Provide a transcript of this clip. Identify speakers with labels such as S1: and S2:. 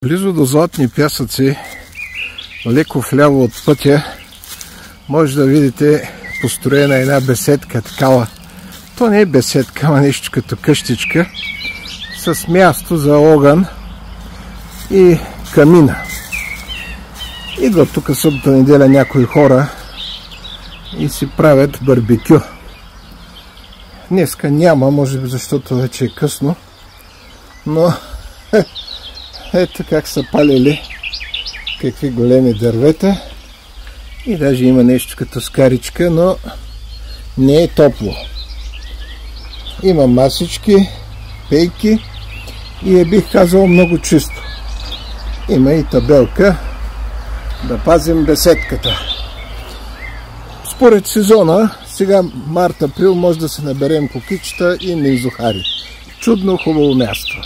S1: Близо до Златни пясъци, леко вляво от пътя, може да видите построена една беседка такава. То не е беседка, а нещо като къщичка, с място за огън и камина. Идват тук събота неделя някои хора и си правят барбекю. Днеска няма, може би защото вече е късно, но ето как са палили какви големи дървета и даже има нещо като скаричка, но не е топло. Има масички, пейки и бих казал много чисто. Има и табелка да пазим беседката. Според сезона, сега март-април, може да се наберем кукичета и минзухари. Чудно хубаво място.